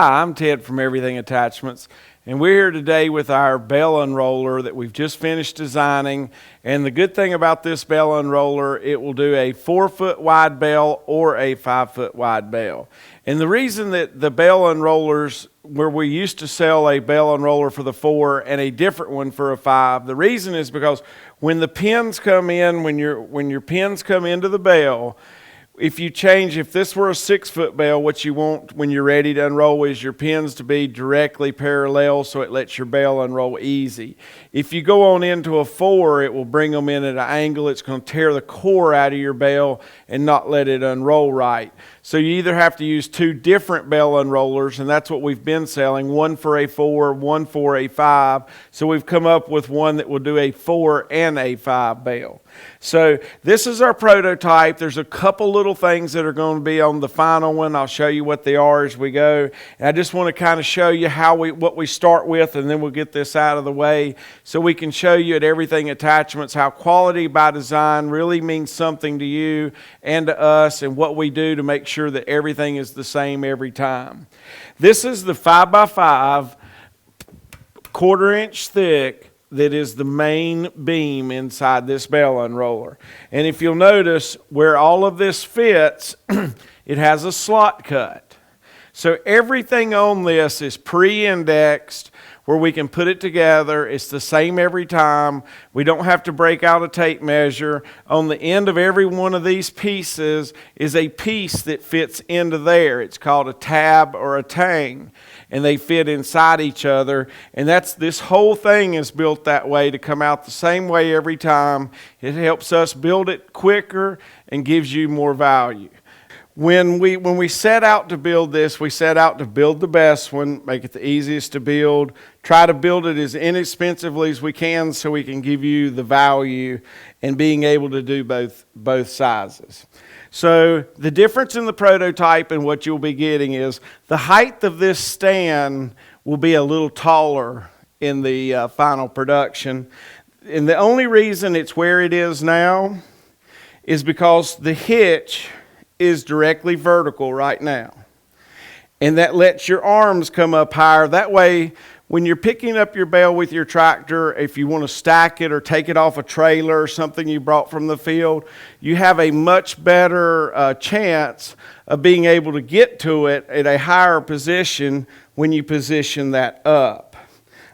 Hi, I'm Ted from Everything Attachments, and we're here today with our Bale Unroller that we've just finished designing. And the good thing about this Bale Unroller, it will do a 4-foot wide bale or a 5-foot wide bale. And the reason that the Bale Unrollers, where we used to sell a Bale Unroller for the 4 and a different one for a 5, the reason is because when the pins come in, when your pins come into the bale, if this were a 6-foot bale, what you want when you're ready to unroll is your pins to be directly parallel so it lets your bale unroll easy. If you go on into a 4, it will bring them in at an angle. It's going to tear the core out of your bale and not let it unroll right. So you either have to use 2 different Bale Unrollers, and that's what we've been selling, one for a 4, one for a 5. So we've come up with one that will do a 4 and a 5 bale. So this is our prototype. There's a couple little things that are going to be on the final one. I'll show you what they are as we go. And I just want to kind of show you what we start with, and then we'll get this out of the way so we can show you at Everything Attachments how quality by design really means something to you and to us, and what we do to make sure that everything is the same every time. This is the 5x5 1/4-inch thick that is the main beam inside this Bale Unroller. And if you'll notice where all of this fits, it has a slot cut. So everything on this is pre-indexed where we can put it together. It's the same every time. We don't have to break out a tape measure. On the end of every one of these pieces is a piece that fits into there. It's called a tab or a tang, and they fit inside each other. And this whole thing is built that way to come out the same way every time. It helps us build it quicker and gives you more value. When we set out to build this, we set out to build the best one, make it the easiest to build, try to build it as inexpensively as we can so we can give you the value and being able to do both sizes. So the difference in the prototype and what you'll be getting is the height of this stand will be a little taller in the final production. And the only reason it's where it is now is because the hitch is directly vertical right now. And that lets your arms come up higher. That way, when you're picking up your bale with your tractor, if you want to stack it or take it off a trailer or something you brought from the field, you have a much better chance of being able to get to it at a higher position when you position that up.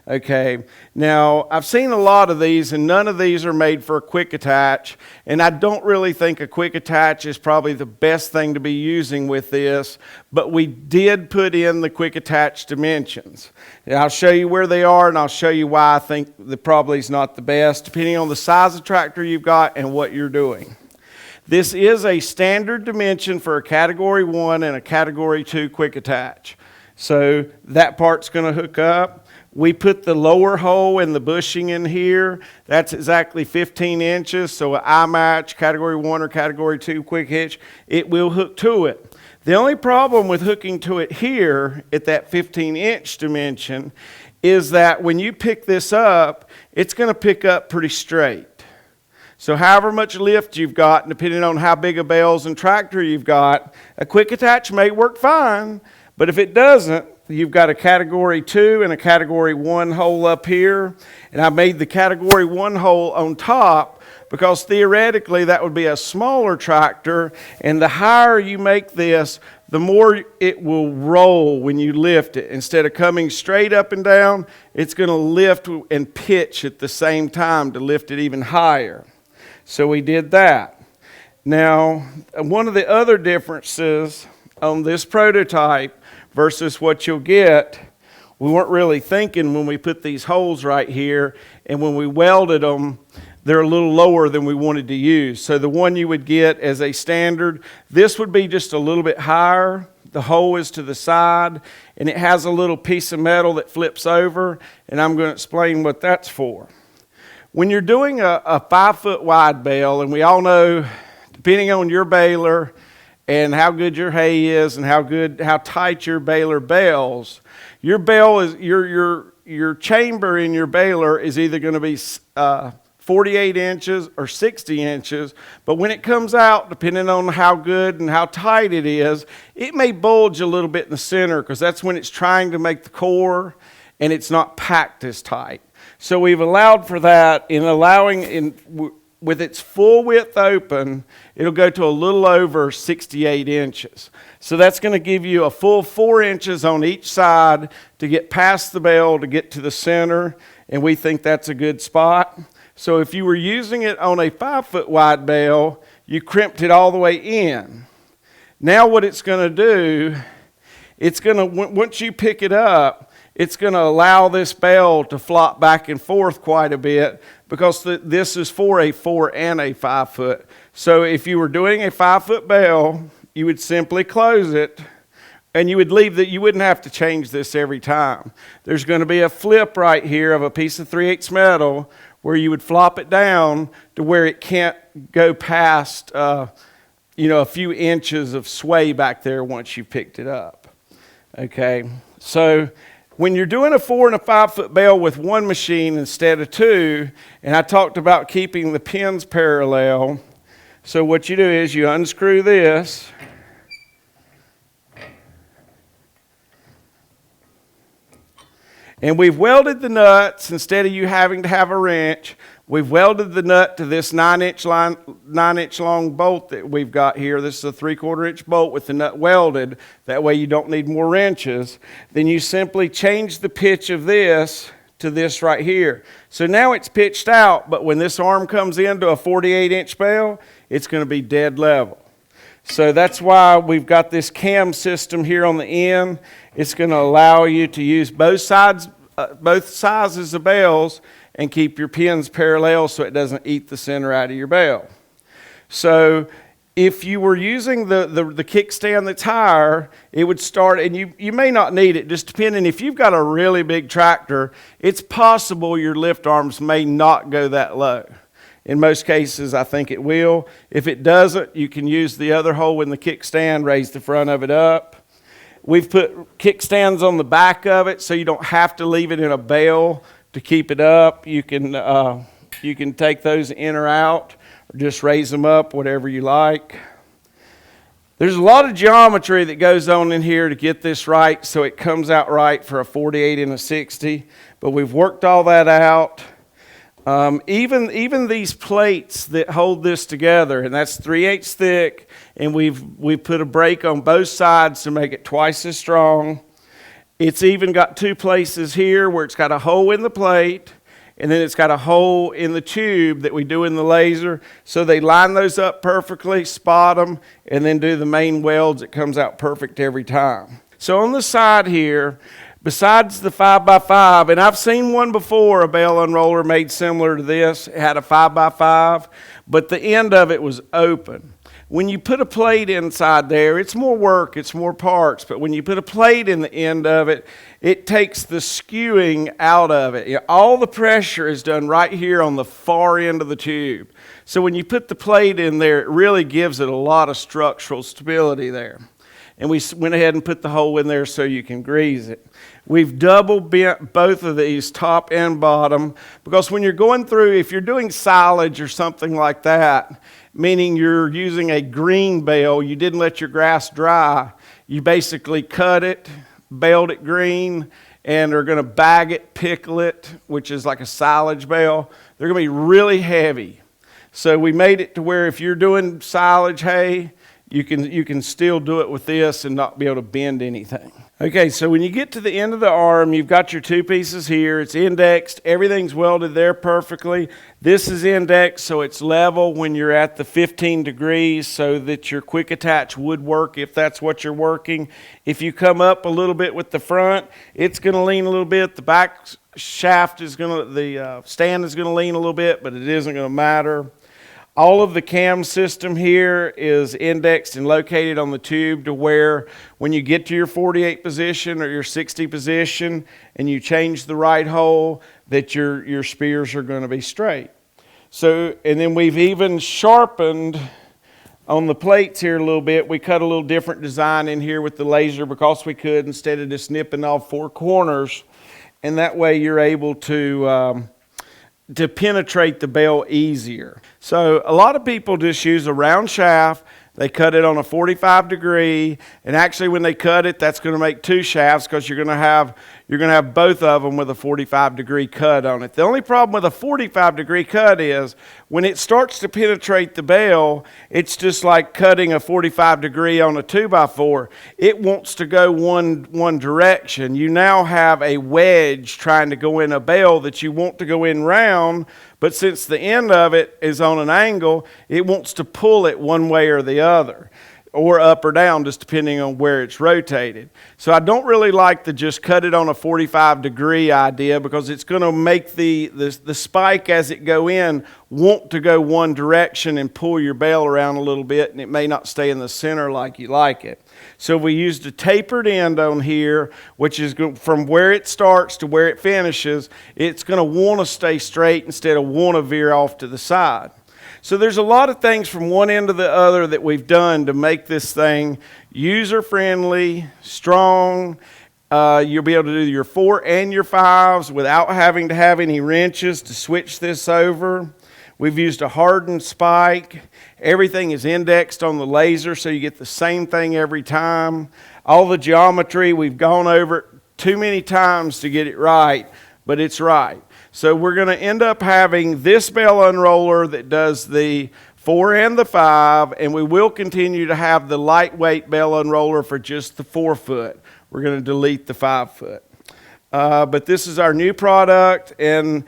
Okay, now I've seen a lot of these, and none of these are made for a quick attach, and I don't really think a quick attach is probably the best thing to be using with this, but we did put in the quick attach dimensions. And I'll show you where they are, and I'll show you why I think that probably is not the best, depending on the size of tractor you've got and what you're doing. This is a standard dimension for a Category 1 and a Category 2 quick attach. So that part's going to hook up. We put the lower hole and the bushing in here. That's exactly 15 inches. So an I-match, Category 1 or Category 2 quick hitch, it will hook to it. The only problem with hooking to it here at that 15-inch dimension is that when you pick this up, it's going to pick up pretty straight. So however much lift you've got, depending on how big a bales and tractor you've got, a quick attach may work fine, but if it doesn't, you've got a Category 2 and a Category 1 hole up here. And I made the Category 1 hole on top because theoretically that would be a smaller tractor. And the higher you make this, the more it will roll when you lift it. Instead of coming straight up and down, it's going to lift and pitch at the same time to lift it even higher. So we did that. Now, one of the other differences on this prototype versus what you'll get, we weren't really thinking when we put these holes right here, and when we welded them, they're a little lower than we wanted to use. So the one you would get as a standard, this would be just a little bit higher. The hole is to the side, and it has a little piece of metal that flips over, and I'm going to explain what that's for. When you're doing a 5-foot wide bale, and we all know, depending on your baler, and how good your hay is and how tight your baler bales, your chamber in your baler is either going to be 48 inches or 60 inches, but when it comes out, depending on how good and how tight it is, it may bulge a little bit in the center because that's when it's trying to make the core and it's not packed as tight. So we've allowed for that in allowing, with its full width open, it'll go to a little over 68 inches. So that's going to give you a full 4 inches on each side to get past the bale to get to the center, and we think that's a good spot. So if you were using it on a 5 foot wide bale, you crimped it all the way in. Now what it's going to do, it's going to, once you pick it up, it's going to allow this bale to flop back and forth quite a bit because this is for a 4 and a 5 foot. So if you were doing a 5 foot bale, you would simply close it and you would leave that. You wouldn't have to change this every time. There's going to be a flip right here of a piece of 3/8 metal where you would flop it down to where it can't go past a few inches of sway back there once you picked it up. Okay, so when you're doing a 4 and a 5 foot bale with one machine instead of two, and I talked about keeping the pins parallel, so what you do is you unscrew this, and we've welded the nuts. Instead of you having to have a wrench, we've welded the nut to this 9-inch long bolt that we've got here. This is a 3/4 inch bolt with the nut welded. That way you don't need more wrenches. Then you simply change the pitch of this to this right here. So now it's pitched out, but when this arm comes into a 48-inch bale, it's going to be dead level. So that's why we've got this cam system here on the end. It's going to allow you to use both sides, both sizes of bales, and keep your pins parallel so it doesn't eat the center out of your bale. So if you were using the kickstand that's higher, it would start, and you may not need it, just depending. If you've got a really big tractor, it's possible your lift arms may not go that low. In most cases, I think it will. If it doesn't, you can use the other hole in the kickstand, raise the front of it up. We've put kickstands on the back of it so you don't have to leave it in a bale to keep it up. You can take those in or out, or just raise them up, whatever you like. There's a lot of geometry that goes on in here to get this right so it comes out right for a 48 and a 60, but we've worked all that out. Even these plates that hold this together, and that's 3/8 thick, and we've put a brake on both sides to make it twice as strong. It's even got two places here where it's got a hole in the plate, and then it's got a hole in the tube that we do in the laser. So they line those up perfectly, spot them, and then do the main welds. It comes out perfect every time. So on the side here, besides the 5x5, and I've seen one before, a Bale Unroller made similar to this. It had a 5x5, but the end of it was open. When you put a plate inside there, it's more work, it's more parts, but when you put a plate in the end of it, it takes the skewing out of it. All the pressure is done right here on the far end of the tube. So when you put the plate in there, it really gives it a lot of structural stability there. And we went ahead and put the hole in there so you can grease it. We've double bent both of these, top and bottom, because when you're going through, if you're doing silage or something like that, meaning you're using a green bale, you didn't let your grass dry, you basically cut it, baled it green, and are going to bag it, pickle it, which is like a silage bale. They're going to be really heavy. So we made it to where if you're doing silage hay, you can still do it with this and not be able to bend anything. Okay, so when you get to the end of the arm, you've got your two pieces here. It's indexed. Everything's welded there perfectly. This is indexed, so it's level when you're at the 15 degrees so that your quick attach would work if that's what you're working. If you come up a little bit with the front, it's going to lean a little bit. The back shaft is the stand is going to lean a little bit, but it isn't going to matter. All of the cam system here is indexed and located on the tube to where when you get to your 48 position or your 60 position and you change the right hole, that your spears are going to be straight. So, and then we've even sharpened on the plates here a little bit. We cut a little different design in here with the laser because we could, instead of just nipping off four corners. And that way you're able to to penetrate the bale easier. So a lot of people just use a round shaft. They cut it on a 45 degree, and actually when they cut it, that's going to make two shafts because you're going to have both of them with a 45 degree cut on it. The only problem with a 45 degree cut is when it starts to penetrate the bale, it's just like cutting a 45 degree on a 2x4. It wants to go one direction. You now have a wedge trying to go in a bale that you want to go in round, but since the end of it is on an angle, it wants to pull it one way or the other, or up or down, just depending on where it's rotated. So I don't really like to just cut it on a 45 degree idea because it's going to make the spike as it go in want to go one direction and pull your bale around a little bit, and it may not stay in the center like you like it. So we used a tapered end on here, which is from where it starts to where it finishes, it's going to want to stay straight instead of want to veer off to the side. So there's a lot of things from one end to the other that we've done to make this thing user-friendly, strong. You'll be able to do your 4 and your 5s without having to have any wrenches to switch this over. We've used a hardened spike. Everything is indexed on the laser, so you get the same thing every time. All the geometry, we've gone over it too many times to get it right, but it's right. So we're going to end up having this bale unroller that does the 4 and the 5, and we will continue to have the lightweight bale unroller for just the 4 foot. We're going to delete the 5 foot. But this is our new product, and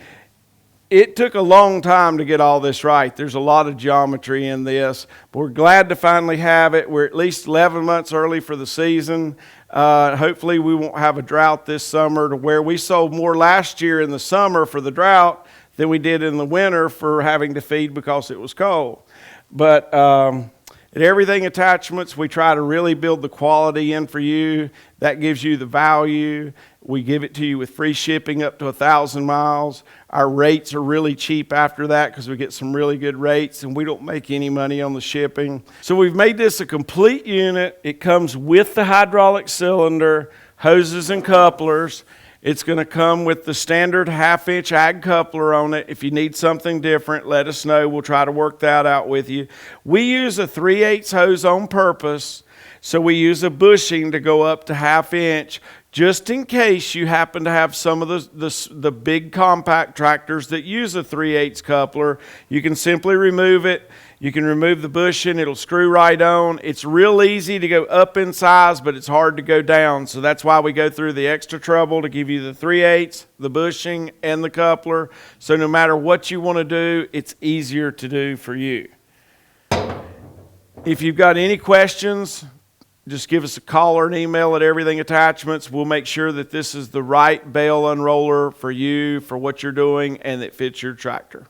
it took a long time to get all this right. There's a lot of geometry in this, but we're glad to finally have it. We're at least 11 months early for the season. Hopefully we won't have a drought this summer to where we sold more last year in the summer for the drought than we did in the winter for having to feed because it was cold. But at Everything Attachments, we try to really build the quality in for you. That gives you the value. We give it to you with free shipping up to 1,000 miles. Our rates are really cheap after that because we get some really good rates, and we don't make any money on the shipping. So we've made this a complete unit. It comes with the hydraulic cylinder, hoses and couplers. It's going to come with the standard 1/2-inch ag coupler on it. If you need something different, let us know. We'll try to work that out with you. We use a 3/8 hose on purpose, so we use a bushing to go up to 1/2-inch, just in case you happen to have some of the big compact tractors that use a 3/8 coupler. You can simply remove it. You can remove the bushing. It'll screw right on. It's real easy to go up in size, but it's hard to go down. So that's why we go through the extra trouble to give you the 3/8, the bushing, and the coupler. So no matter what you want to do, it's easier to do for you. If you've got any questions, just give us a call or an email at Everything Attachments. We'll make sure that this is the right bale unroller for you, for what you're doing, and that fits your tractor.